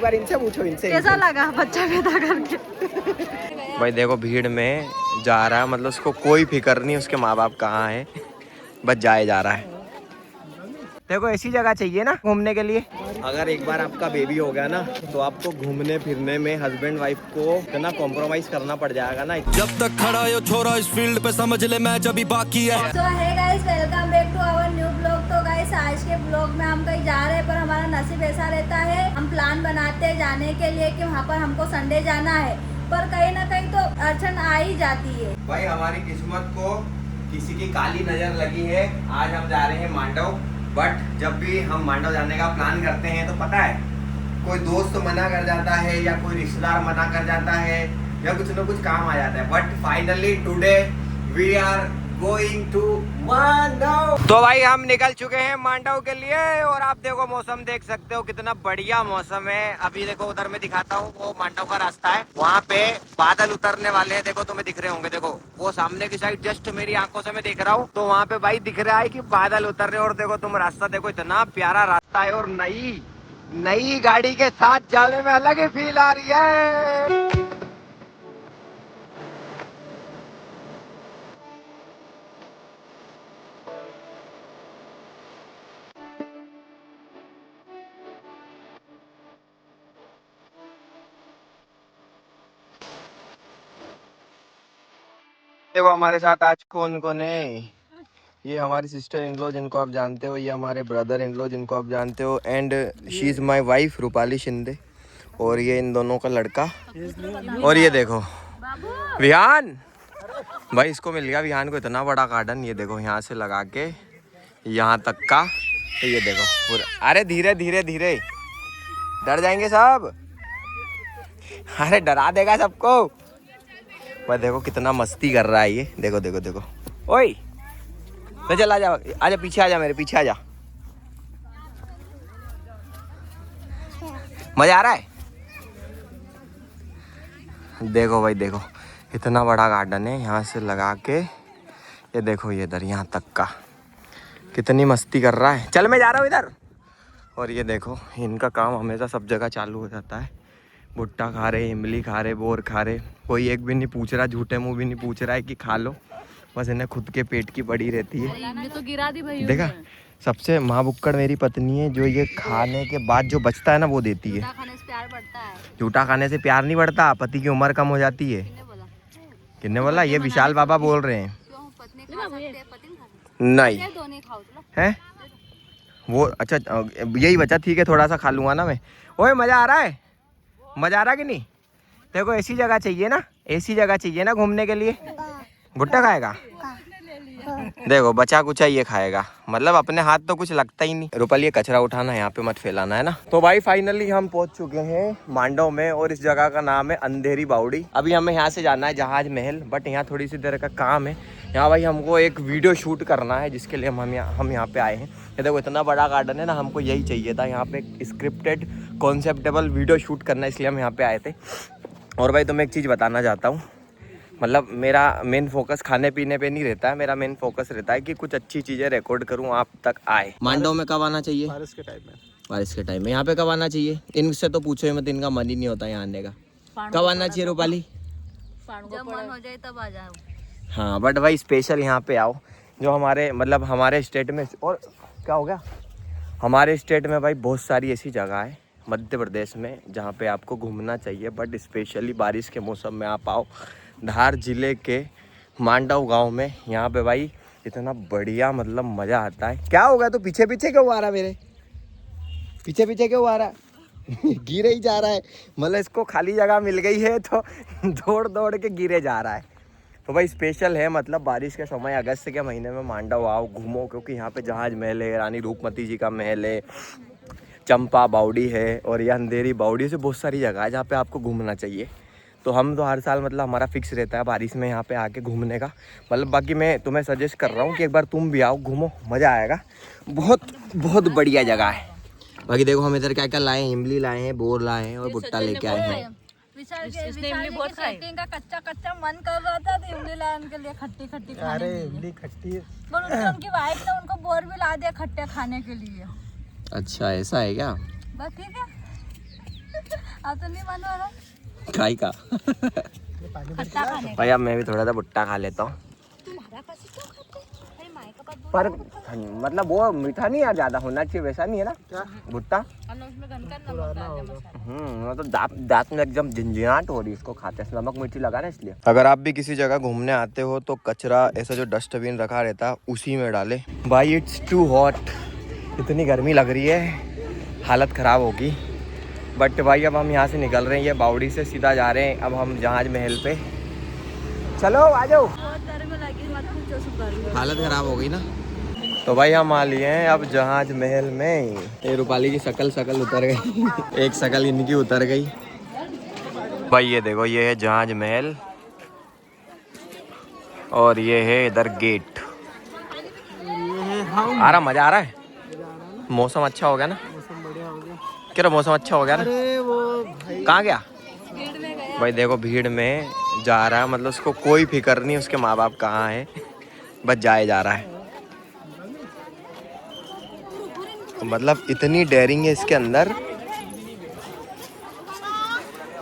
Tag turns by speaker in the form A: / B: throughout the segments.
A: एक बार इनसे पूछो, इनसे
B: कैसा लगा बच्चा पैदा करके?
A: भाई देखो भीड़ में जा रहा है, मतलब उसको कोई फिक्र नहीं उसके माँ बाप कहाँ है, बस जाए जा रहा है। देखो ऐसी जगह चाहिए ना घूमने के लिए। अगर एक बार आपका बेबी हो गया ना तो आपको घूमने फिरने में हस्बैंड वाइफ को इतना कॉम्प्रोमाइज करना पड़ जाएगा ना।
C: जब तक खड़ा है छोरा इस फील्ड पे समझ ले मैच अभी बाकी है।
B: So hey guys, welcome back to our new vlog। तो guys आज के ब्लॉग में हम कहीं जा रहे हैं, पर हमारा नसीब ऐसा रहता है, हम प्लान बनाते हैं जाने के लिए कि वहाँ पर हमको संडे जाना है, पर कहीं ना कहीं तो अड़चन आ ही जाती है।
A: भाई हमारी किस्मत को किसी की काली नजर लगी है। आज हम जा रहे हैं मांडव, बट जब भी हम मांडव जाने का प्लान करते हैं तो पता है कोई दोस्त मना कर जाता है या कोई रिश्तेदार मना कर जाता है या कुछ ना कुछ काम आ जाता है। But finally today we are going to Mandav. तो भाई हम निकल चुके हैं मांडव के लिए और आप देखो मौसम देख सकते हो कितना बढ़िया मौसम है। अभी देखो उधर मैं दिखाता हूँ, वो मांडव का रास्ता है, वहाँ पे बादल उतरने वाले हैं। देखो तुम्हें दिख रहे होंगे, देखो वो सामने की साइड जस्ट मेरी आंखों से मैं देख रहा हूँ, तो वहाँ पे भाई दिख रहा है कि बादल उतर रहे हैं। और देखो तुम रास्ता देखो, इतना प्यारा रास्ता है और नई गाड़ी के साथ जाने में अलग ही फील आ रही है। देखो हमारे साथ आज कौन कौन है। ये हमारी सिस्टर इन लॉ जिनको आप जानते हो, ये हमारे ब्रदर इन लॉ जिनको आप जानते हो, and she is my wife Rupali Shinde, और ये इन दोनों का लड़का। और ये देखो विहान, भाई इसको मिल गया विहान को इतना बड़ा गार्डन। ये देखो यहाँ से लगा के यहाँ तक का, तो ये देखो पूरा। अरे धीरे धीरे धीरे, डर जाएंगे सब। अरे डरा देगा सबको। भाई देखो कितना मस्ती कर रहा है ये, देखो देखो देखो। ओए तो चल आजा, आजा पीछे आजा, मेरे पीछे आजा। मजा आ रहा है। देखो भाई देखो इतना बड़ा गार्डन है, यहाँ से लगा के ये देखो ये इधर यहाँ तक का, कितनी मस्ती कर रहा है। चल मैं जा रहा हूँ इधर। और ये देखो इनका काम हमेशा सब जगह चालू हो जाता है। भुट्टा खा रहे, इमली खा रहे, बोर खा रहे, कोई एक भी नहीं पूछ रहा, झूठे मुंह भी नहीं पूछ रहा है कि खा लो, बस इन्हें खुद के पेट की पड़ी रहती है।
B: तो गिरा दी भाई।
A: देखा सबसे माँ बुक्कड़ मेरी पत्नी है, जो ये खाने के बाद जो बचता है ना वो देती है।
B: खाने से प्यार बढ़ता है।
A: झूठा खाने से प्यार नहीं बढ़ता, पति की उम्र कम हो जाती है। किसने बोला? ये विशाल बाबा बोल रहे हैं। नहीं है वो, अच्छा यही बचा, ठीक है थोड़ा सा खा लूंगा ना मैं। ओए मजा आ रहा है, मजा आ रहा कि नहीं? देखो ऐसी जगह चाहिए ना, ऐसी जगह चाहिए ना घूमने के लिए। भुट्टा खाएगा, देखो बचा कुचा ये खाएगा, मतलब अपने हाथ तो कुछ लगता ही नहीं। रूपल ये कचरा उठाना यहाँ पे मत फैलाना है ना। तो भाई फाइनली हम पहुंच चुके हैं मांडव में, और इस जगह का नाम है अंधेरी बावड़ी। अभी हमें यहाँ से जाना है जहाज महल, बट यहाँ थोड़ी सी देर का काम है। यहाँ भाई हमको एक वीडियो शूट करना है, जिसके लिए हम यहाँ पे आए हैं। ये देखो इतना बड़ा गार्डन है ना, हमको यही चाहिए था, यहाँ पे स्क्रिप्टेड कॉन्सेप्टेबल वीडियो शूट करना, इसलिए हम यहाँ पे आए थे। और भाई तुम्हें एक चीज़ बताना चाहता हूँ, मतलब मेरा मेन फोकस खाने पीने पे नहीं रहता है, मेरा मेन फोकस रहता है कि कुछ अच्छी चीज़ें रिकॉर्ड करूँ, आप तक आए। मांडव में कब आना चाहिए? बारिश के टाइम में। बारिश के टाइम में। यहाँ पे कब आना चाहिए? इनसे तो पूछो ही मत, इनका मन ही नहीं होता यहाँ आने का। कब आना चाहिए रूपाली?
B: जब मन हो जाए तब आ जाओ।
A: हाँ बट भाई स्पेशल यहाँ पे आओ, जो हमारे मतलब हमारे स्टेट में, और क्या हो गया, हमारे स्टेट में भाई बहुत सारी ऐसी जगह है मध्य प्रदेश में जहाँ पे आपको घूमना चाहिए, बट स्पेशली बारिश के मौसम में आप आओ धार जिले के मांडव गांव में। यहाँ पे भाई इतना बढ़िया मतलब मज़ा आता है। क्या हो गया तो पीछे पीछे क्यों आ रहा है? मेरे पीछे पीछे क्यों आ रहा है? गिरे ही जा रहा है, मतलब इसको खाली जगह मिल गई है तो दौड़ दौड़ के गिरे जा रहा है। तो भाई स्पेशल है, मतलब बारिश के समय अगस्त के महीने में मांडव आओ घूमो, क्योंकि यहाँ पे जहाज महल है, रानी रूपमती जी का महल है, चंपा बावड़ी है, और यह अंधेरी बावड़ी से बहुत सारी जगह है जहाँ पे आपको घूमना चाहिए। तो हम तो हर साल मतलब हमारा फिक्स रहता है बारिश में यहाँ पे आके घूमने का। मतलब बाकी मैं तुम्हें सजेस्ट कर रहा हूँ कि एक बार तुम भी आओ, घूमो, मज़ा आएगा। बहुत बहुत बढ़िया जगह है। बाकी देखो हम इधर क्या क्या लाए हैं, इमली लाए हैं, बोर लाए हैं और भुट्टा लेके आए हैं।
B: इमली बहुत का कच्चा कच्चा मन कर रहा था, तो इमली लाने के लिए खट्टी खट्टी।
D: अरे इमली खट्टी है।
B: उनकी वाइफ ने उनको बोर भी ला दिया खट्टे खाने के लिए।
A: अच्छा ऐसा है क्या?
B: बस ठीक है। अब तो नहीं मन हो रहा
A: खाई का
B: खट्टा खाने
A: भाई। अब मैं भी थोड़ा सा भुट्टा खा लेता हूँ,
B: तुम्हारा कैसे क्यों खाते? अरे माई का बात
A: पर मतलब वो मीठा नहीं यार, ज्यादा होना चाहिए, वैसा नहीं है ना भुट्टा।
B: उसमें गनका नमक डाल दे मसाला।
A: तो दांत में एकदम झिंझिनाहट हो रही है, इसको खाते हैं, नमक मिर्ची लगा ना इसलिए। अगर आप भी किसी जगह घूमने आते हो तो कचरा ऐसा जो डस्टबिन रखा रहता है उसी में डाले। भाई इट्स टू हॉट, इतनी गर्मी लग रही है, हालत ख़राब होगी। बट भाई अब हम यहाँ से निकल रहे हैं, ये बावड़ी से सीधा जा रहे हैं अब हम जहाज महल पे। चलो आ जाओ,
B: बहुत गर्मी लगी, मत पूछो, सब गर्मी।
A: हालत ख़राब हो गई ना। तो भाई हम आ लिए हैं अब जहाज महल में। ये रूपाली की शकल उतर गई एक शकल इनकी उतर गई। भाई ये देखो, ये है जहाज महल और ये है इधर गेट। आ रहा, मजा आ रहा है। मौसम अच्छा हो गया ना,
D: मौसम बढ़िया हो गया।
A: क्या मौसम अच्छा हो गया ना।
D: अरे वो भाई
A: कहाँ गया
B: भीड़ में गया।
A: भाई? देखो भीड़ में जा रहा है, मतलब उसको कोई फिक्र नहीं उसके माँ बाप कहाँ है, बस जाए जा रहा है। मतलब इतनी डेयरिंग है इसके अंदर,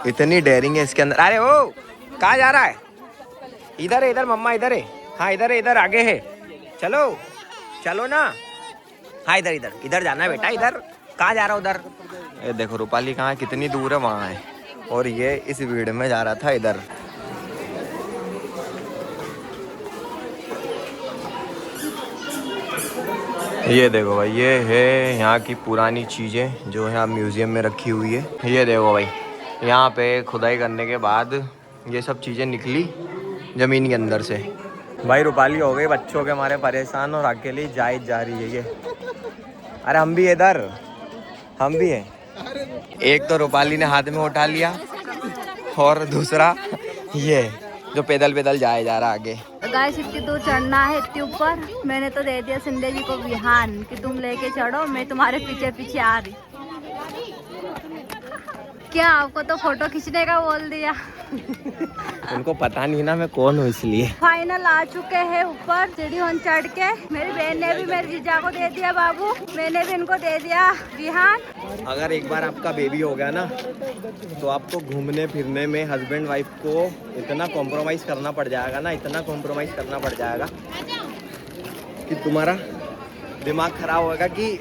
A: इतनी डेयरिंग है इसके अंदर। अरे वो कहाँ जा रहा है? इधर है, इधर मम्मा इधर है। हाँ इधर है, इधर आगे है, चलो चलो ना। हाँ इधर इधर इधर जाना है बेटा, इधर कहाँ जा रहा है? उधर। ये देखो रूपाली कहाँ है, कितनी दूर है, वहाँ है। और ये इस भीड़ में जा रहा था इधर। ये देखो भाई, ये है यहाँ की पुरानी चीज़ें जो यहाँ म्यूज़ियम में रखी हुई है। ये देखो भाई, यहाँ पे खुदाई करने के बाद ये सब चीज़ें निकली ज़मीन के अंदर से। भाई रूपाली हो गई बच्चों के हमारे परेशान और अकेली जायज जा रही है ये। अरे हम भी इधर, हम भी हैं। एक तो रूपाली ने हाथ में उठा लिया और दूसरा ये जो पैदल पैदल जाए जा रहा आगे।
B: गाइस इतनी दूर चढ़ना है, इतनी ऊपर। मैंने तो दे दिया सिंधे जी को बिहान कि तुम लेके चढ़ो, मैं तुम्हारे पीछे पीछे आ रही। क्या आपको तो फोटो खींचने का बोल दिया।
A: उनको पता नहीं ना मैं कौन हूँ इसलिए।
B: फाइनल आ चुके हैं ऊपर सीढ़ी चढ़ के। मेरी बहन ने भी मेरे जीजा को दे दिया बाबू, मैंने भी इनको दे दिया बिहान।
A: अगर एक बार आपका बेबी हो गया ना तो आपको घूमने फिरने में हस्बैंड वाइफ को इतना कॉम्प्रोमाइज़ करना पड़ जाएगा ना, इतना कॉम्प्रोमाइज़ करना पड़ जाएगा कि तुम्हारा दिमाग खराब होगा कि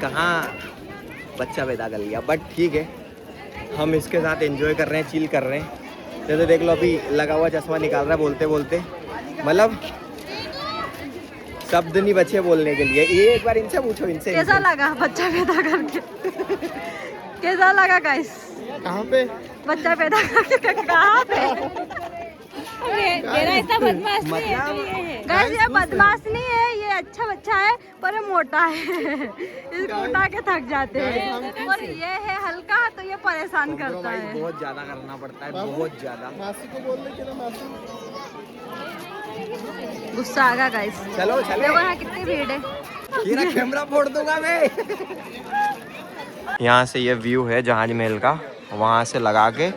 A: कहाँ बच्चा पैदा कर लिया। बट ठीक है, हम इसके साथ एंजॉय कर रहे हैं, चिल कर रहे हैं। जैसे देख लो अभी लगा हुआ चश्मा निकाल रहा है बोलते बोलते, मतलब शब्द नहीं बचे बोलने के लिए। ये एक बार इनसे पूछो, इनसे
B: कैसा लगा बच्चा पैदा करके? कैसा लगा गाइस?
D: कहाँ पे?
B: बच्चा पैदा करके कहाँ पे? मेरा ऐसा बदमाश नहीं है गाइस, ये बदमाश नहीं है, ये अच्छा बच्चा है पर ये मोटा है। इसको उठा के थक जाते हैं। और ये है हल्का तो ये परेशान करता है।
A: बहुत ज्यादा करना पड़ता है, बहुत ज्यादा।
D: मासी को बोल रहे ना, मासी।
B: गुस्सा आ गया गाइस।
A: चलो चलो,
B: देखो यहाँ कितनी भीड़ है।
A: ये कैमरा फोड़ दूंगा मैं। यहाँ से ये व्यू है जहाज महल का, वहाँ से लगा के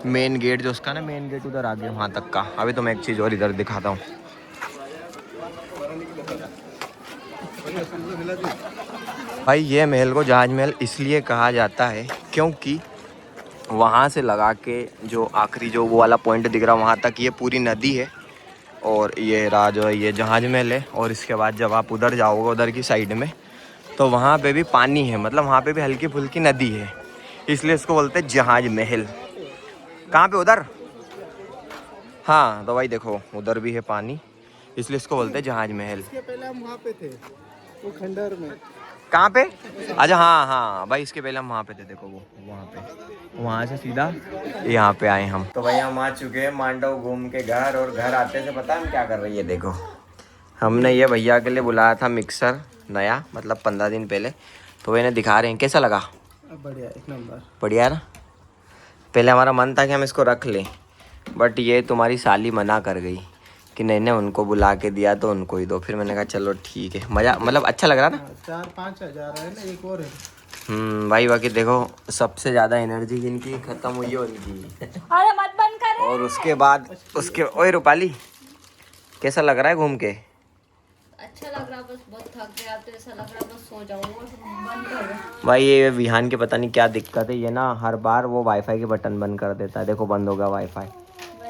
A: मेन गेट जो उसका ना, मेन गेट उधर आगे वहाँ तक का। अभी तो मैं एक चीज़ और इधर दिखाता हूँ। भाई ये महल को जहाज महल इसलिए कहा जाता है क्योंकि वहाँ से लगा के जो आखिरी जो वो वाला पॉइंट दिख रहा है वहाँ तक ये पूरी नदी है और ये रहा जो है ये जहाज महल है। और इसके बाद जब आप उधर जाओगे उधर की साइड में तो वहाँ पे भी पानी है, मतलब वहाँ पे भी हल्की फुल्की नदी है, इसलिए इसको बोलते हैं जहाज महल। कहाँ पे? उधर। हाँ तो भाई देखो उधर भी है पानी, इसलिए इसको बोलते हैं जहाज महल।
D: इसके पहले हम वहाँ पे थे, वो खंडहर में।
A: कहाँ पे? अच्छा हाँ हाँ भाई, इसके पहले हम वहाँ पे थे। देखो वो वहाँ पे, वहाँ से सीधा यहाँ पे आए हम। तो भाई हम आ चुके हैं मांडव घूम के घर। और घर आते से पता हम क्या कर रही है? देखो हमने ये भैया के लिए बुलाया था मिक्सर नया, मतलब 15 दिन पहले, तो वो इन्हें दिखा रहे हैं। कैसा लगा?
D: बढ़िया, एक नंबर।
A: बढ़िया ना। पहले हमारा मन था कि हम इसको रख लें, बट ये तुम्हारी साली मना कर गई कि नहीं उनको बुला के दिया तो उनको ही दो। फिर मैंने कहा चलो ठीक है, मज़ा मतलब अच्छा लग रहा ना।
D: 4-5 हज़ार है ना, एक और है।
A: भाई बाकी देखो सबसे ज़्यादा एनर्जी जिनकी ख़त्म हुई है उनकी।
B: अरे मत बंद कर।
A: और उसके बाद उसके ओए रूपाली कैसा लग रहा है घूम के?
B: अच्छा लग रहा, बस बहुत थक गया तो ऐसा लग रहा बस सो जाओ, बंद कर दो।
A: भाई ये विहान की पता नहीं क्या दिक्कत है, ये ना हर बार वो वाईफाई के बटन बंद कर देता है। देखो बंद हो गया वाईफाई।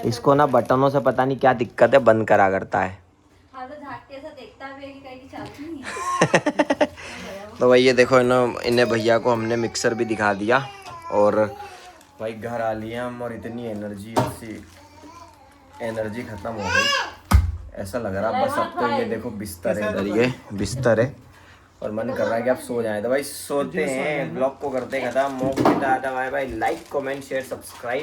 A: इसको ना बटनों से पता नहीं क्या दिक्कत है, बंद करा करता है।
B: हाँ तो झाँक के ऐसा देखता भी है कि कहीं की चालती नहीं है।
A: तो भाई ये देखो इन्हें भैया को हमने मिक्सर भी दिखा दिया और भाई घर आ लिए हम, और इतनी एनर्जी खत्म हो गई, ऐसा लग रहा बस। अब तो ये देखो बिस्तर है, इधर ये बिस्तर है और मन कर रहा है कि आप सो जाएं। तो भाई सोते हैं, ब्लॉग को करते खत्म। भाई लाइक कमेंट शेयर सब्सक्राइब